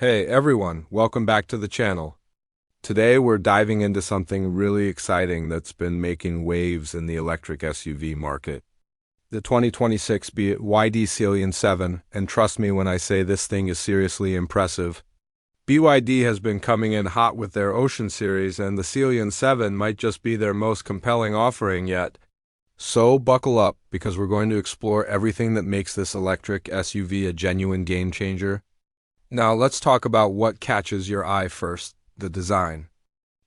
Hey everyone, welcome back to the channel. Today we're diving into something really exciting that's been making waves in the electric SUV market. The 2026 BYD Sealion 7, and trust me when I say this thing is seriously impressive. BYD has been coming in hot with their Ocean series, and the Sealion 7 might just be their most compelling offering yet. So buckle up, because we're going to explore everything that makes this electric SUV a genuine game changer. Now let's talk about what catches your eye first, the design.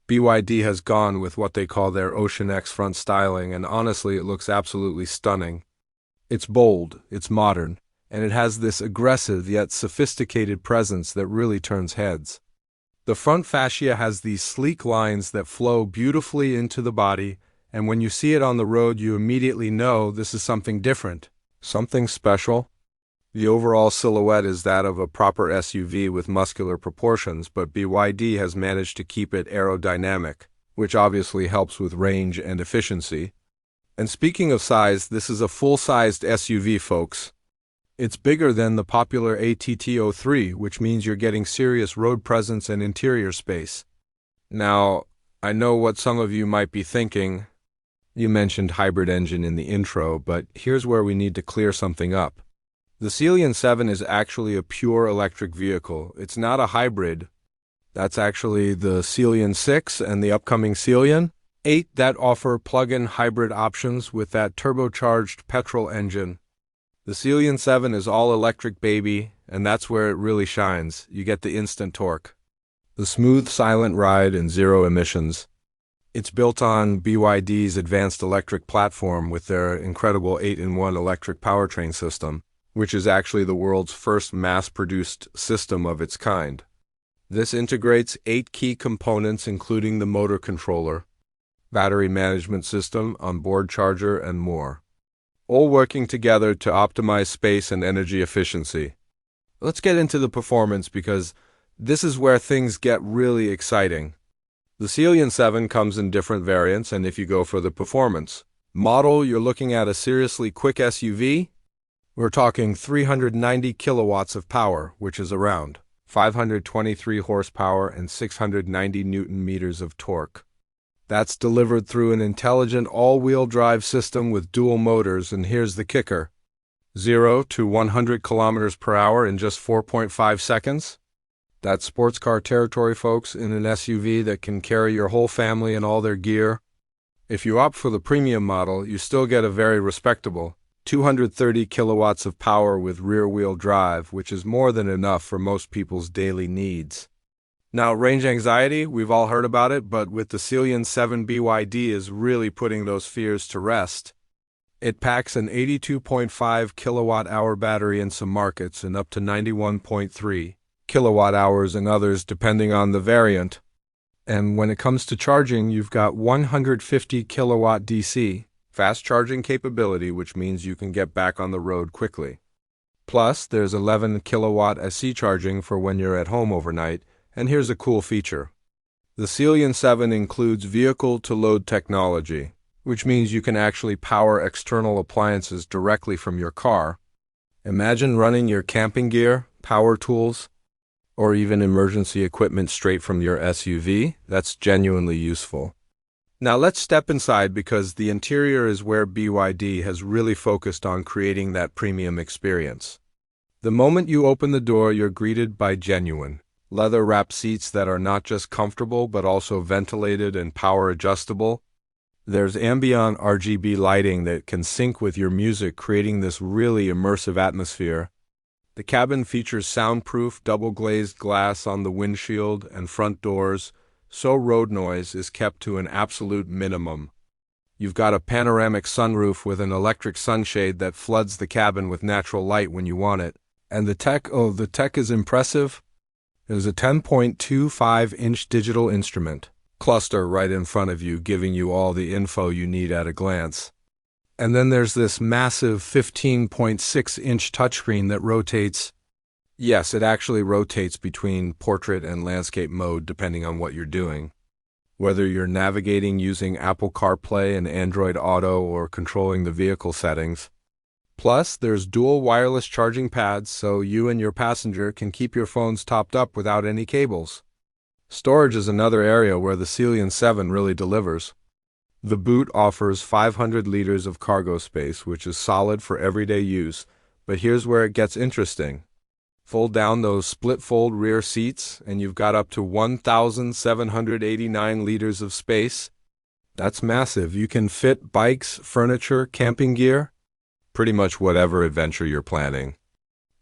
BYD has gone with what they call their Ocean X front styling, and honestly it looks absolutely stunning. It's bold, it's modern, and it has this aggressive yet sophisticated presence that really turns heads. The front fascia has these sleek lines that flow beautifully into the body, and when you see it on the road you immediately know this is something different, something special. The overall silhouette is that of a proper SUV with muscular proportions, but BYD has managed to keep it aerodynamic, which obviously helps with range and efficiency. And speaking of size, this is a full-sized SUV, folks. It's bigger than the popular ATT03, which means you're getting serious road presence and interior space. Now, I know what some of you might be thinking. You mentioned hybrid engine in the intro, but here's where we need to clear something up. The Sealion 7 is actually a pure electric vehicle. It's not a hybrid. That's actually the Sealion 6 and the upcoming Sealion 8 that offer plug-in hybrid options with that turbocharged petrol engine. The Sealion 7 is all electric, baby, and that's where it really shines. You get the instant torque, the smooth, silent ride, and zero emissions. It's built on BYD's advanced electric platform with their incredible 8-in-1 electric powertrain system, which is actually the world's first mass-produced system of its kind. This integrates 8 key components including the motor controller, battery management system, onboard charger, and more, all working together to optimize space and energy efficiency. Let's get into the performance because this is where things get really exciting. The Sealion 7 comes in different variants, and if you go for the performance model, you're looking at a seriously quick SUV. We're talking 390 kilowatts of power, which is around 523 horsepower and 690 newton meters of torque. That's delivered through an intelligent all-wheel drive system with dual motors, and here's the kicker. 0 to 100 kilometers per hour in just 4.5 seconds. That's sports car territory, folks, in an SUV that can carry your whole family and all their gear. If you opt for the premium model, you still get a very respectable 230 kilowatts of power with rear-wheel drive, which is more than enough for most people's daily needs. Now, range anxiety, we've all heard about it, but with the Sealion 7, BYD is really putting those fears to rest. It packs an 82.5 kilowatt-hour battery in some markets and up to 91.3 kilowatt-hours in others, depending on the variant. And when it comes to charging, you've got 150 kilowatt DC. Fast charging capability, which means you can get back on the road quickly. Plus, there's 11 kilowatt AC charging for when you're at home overnight, and here's a cool feature. The Sealion 7 includes vehicle-to-load technology, which means you can actually power external appliances directly from your car. Imagine running your camping gear, power tools, or even emergency equipment straight from your SUV. That's genuinely useful. Now let's step inside, because the interior is where BYD has really focused on creating that premium experience. The moment you open the door, you're greeted by genuine leather-wrapped seats that are not just comfortable but also ventilated and power adjustable. There's ambient RGB lighting that can sync with your music, creating this really immersive atmosphere. The cabin features soundproof double-glazed glass on the windshield and front doors, so road noise is kept to an absolute minimum. You've got a panoramic sunroof with an electric sunshade that floods the cabin with natural light when you want it. And the tech is impressive. There's a 10.25-inch digital instrument cluster right in front of you, giving you all the info you need at a glance. And then there's this massive 15.6-inch touchscreen that rotates. Yes, it actually rotates between portrait and landscape mode depending on what you're doing. Whether you're navigating using Apple CarPlay and Android Auto or controlling the vehicle settings, Plus, there's dual wireless charging pads so you and your passenger can keep your phones topped up without any cables. Storage is another area where the Sealion 7 really delivers. The boot offers 500 liters of cargo space, which is solid for everyday use, but here's where it gets interesting. Fold down those split-fold rear seats, and you've got up to 1,789 liters of space. That's massive. You can fit bikes, furniture, camping gear, pretty much whatever adventure you're planning.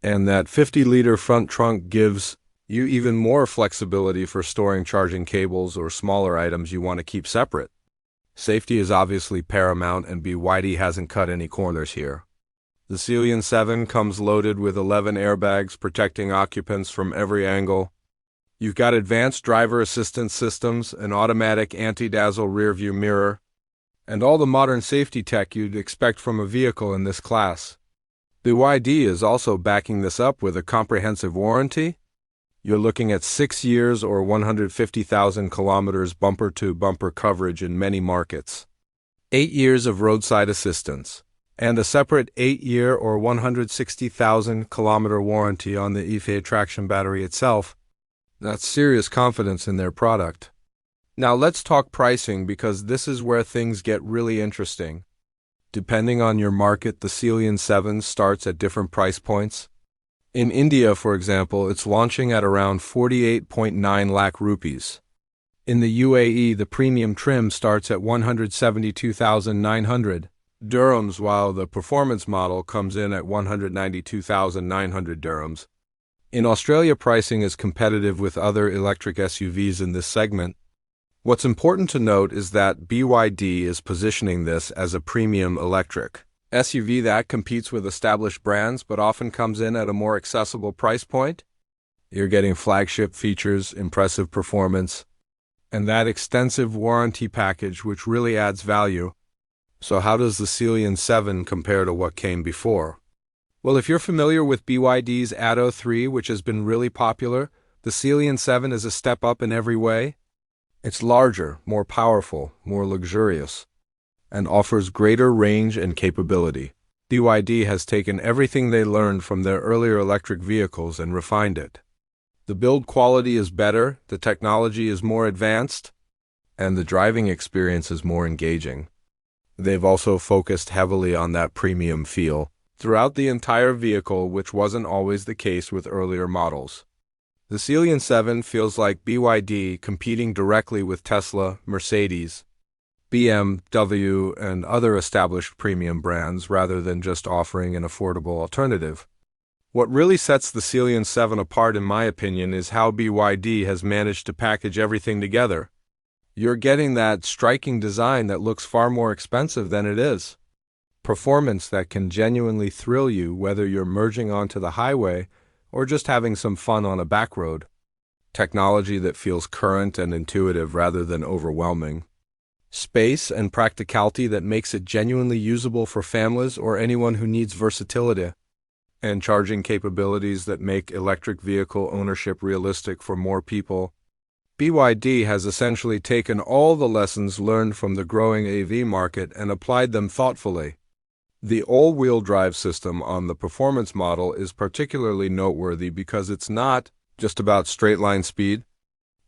And that 50-liter front trunk gives you even more flexibility for storing charging cables or smaller items you want to keep separate. Safety is obviously paramount, and BYD hasn't cut any corners here. The Sealion 7 comes loaded with 11 airbags protecting occupants from every angle. You've got advanced driver assistance systems, an automatic anti-dazzle rear-view mirror, and all the modern safety tech you'd expect from a vehicle in this class. BYD is also backing this up with a comprehensive warranty. You're looking at 6 years or 150,000 kilometers bumper-to-bumper coverage in many markets, 8 years of roadside assistance, and a separate 8-year or 160,000 kilometer warranty on the EFA traction battery itself. That's serious confidence in their product. Now let's talk pricing, because this is where things get really interesting. Depending on your market, the Sealion 7 starts at different price points. In India, for example, it's launching at around 48.9 lakh rupees. In the UAE, the premium trim starts at 172,900 dirhams, while the performance model comes in at 192,900 dirhams. In Australia, pricing is competitive with other electric SUVs in this segment. What's important to note is that BYD is positioning this as a premium electric SUV that competes with established brands but often comes in at a more accessible price point. You're getting flagship features, impressive performance, and that extensive warranty package, which really adds value. So how does the Sealion 7 compare to what came before? Well, if you're familiar with BYD's Atto 3, which has been really popular, the Sealion 7 is a step up in every way. It's larger, more powerful, more luxurious, and offers greater range and capability. BYD has taken everything they learned from their earlier electric vehicles and refined it. The build quality is better, the technology is more advanced, and the driving experience is more engaging. They've also focused heavily on that premium feel throughout the entire vehicle, which wasn't always the case with earlier models. The Sealion 7 feels like BYD competing directly with Tesla, Mercedes, BMW, and other established premium brands rather than just offering an affordable alternative. What really sets the Sealion 7 apart, in my opinion, is how BYD has managed to package everything together. You're getting that striking design that looks far more expensive than it is. Performance that can genuinely thrill you, whether you're merging onto the highway or just having some fun on a back road. Technology that feels current and intuitive rather than overwhelming. Space and practicality that makes it genuinely usable for families or anyone who needs versatility. And charging capabilities that make electric vehicle ownership realistic for more people. BYD has essentially taken all the lessons learned from the growing AV market and applied them thoughtfully. The all-wheel drive system on the performance model is particularly noteworthy because it's not just about straight-line speed.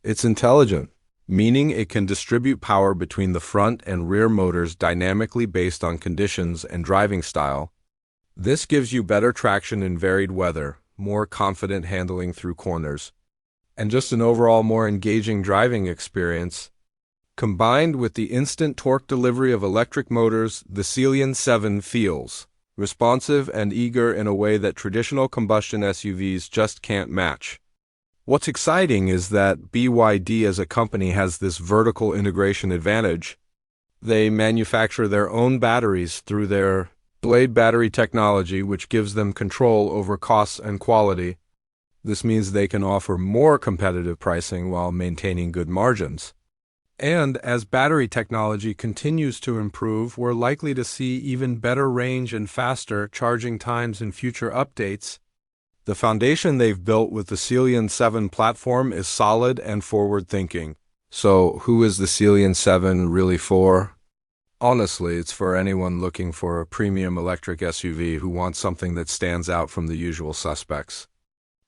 It's intelligent, meaning it can distribute power between the front and rear motors dynamically based on conditions and driving style. This gives you better traction in varied weather, more confident handling through corners, and just an overall more engaging driving experience. Combined with the instant torque delivery of electric motors, the Sealion 7 feels responsive and eager in a way that traditional combustion SUVs just can't match. What's exciting is that BYD as a company has this vertical integration advantage. They manufacture their own batteries through their blade battery technology, which gives them control over costs and quality. This means they can offer more competitive pricing while maintaining good margins. And as battery technology continues to improve, we're likely to see even better range and faster charging times in future updates. The foundation they've built with the Sealion 7 platform is solid and forward-thinking. So, who is the Sealion 7 really for? Honestly, it's for anyone looking for a premium electric SUV who wants something that stands out from the usual suspects.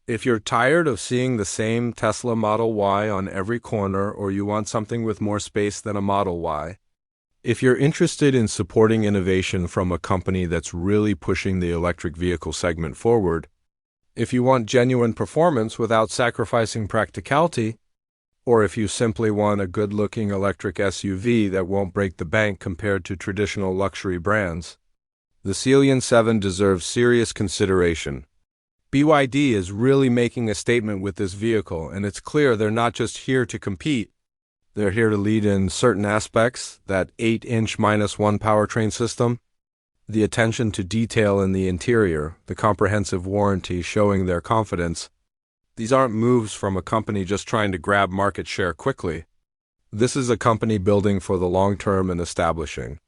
If you're tired of seeing the same Tesla Model Y on every corner, or you want something with more space than a Model Y, if you're interested in supporting innovation from a company that's really pushing the electric vehicle segment forward, if you want genuine performance without sacrificing practicality, or if you simply want a good-looking electric SUV that won't break the bank compared to traditional luxury brands, the Sealion 7 deserves serious consideration. BYD is really making a statement with this vehicle, and it's clear they're not just here to compete. They're here to lead in certain aspects, that 8-inch -1 powertrain system, the attention to detail in the interior, the comprehensive warranty showing their confidence. These aren't moves from a company just trying to grab market share quickly. This is a company building for the long term and establishing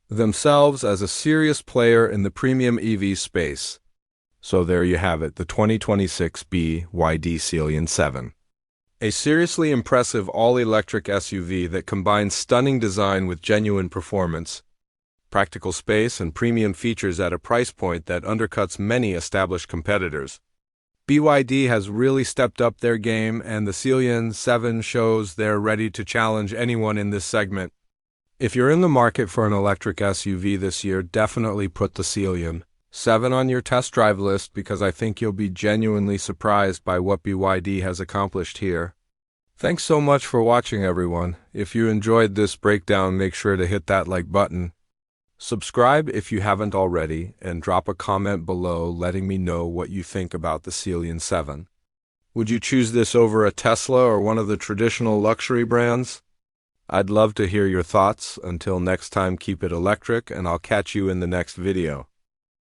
themselves as a serious player in the premium EV space. So there you have it, the 2026 BYD Sealion 7. A seriously impressive all-electric SUV that combines stunning design with genuine performance, practical space, and premium features at a price point that undercuts many established competitors. BYD has really stepped up their game, and the Sealion 7 shows they're ready to challenge anyone in this segment. If you're in the market for an electric SUV this year, definitely put the Sealion 7 on your test drive list, because I think you'll be genuinely surprised by what BYD has accomplished here. Thanks so much for watching, everyone. If you enjoyed this breakdown, make sure to hit that like button. Subscribe if you haven't already, and drop a comment below letting me know what you think about the Sealion 7. Would you choose this over a Tesla or one of the traditional luxury brands? I'd love to hear your thoughts. Until next time, keep it electric, and I'll catch you in the next video.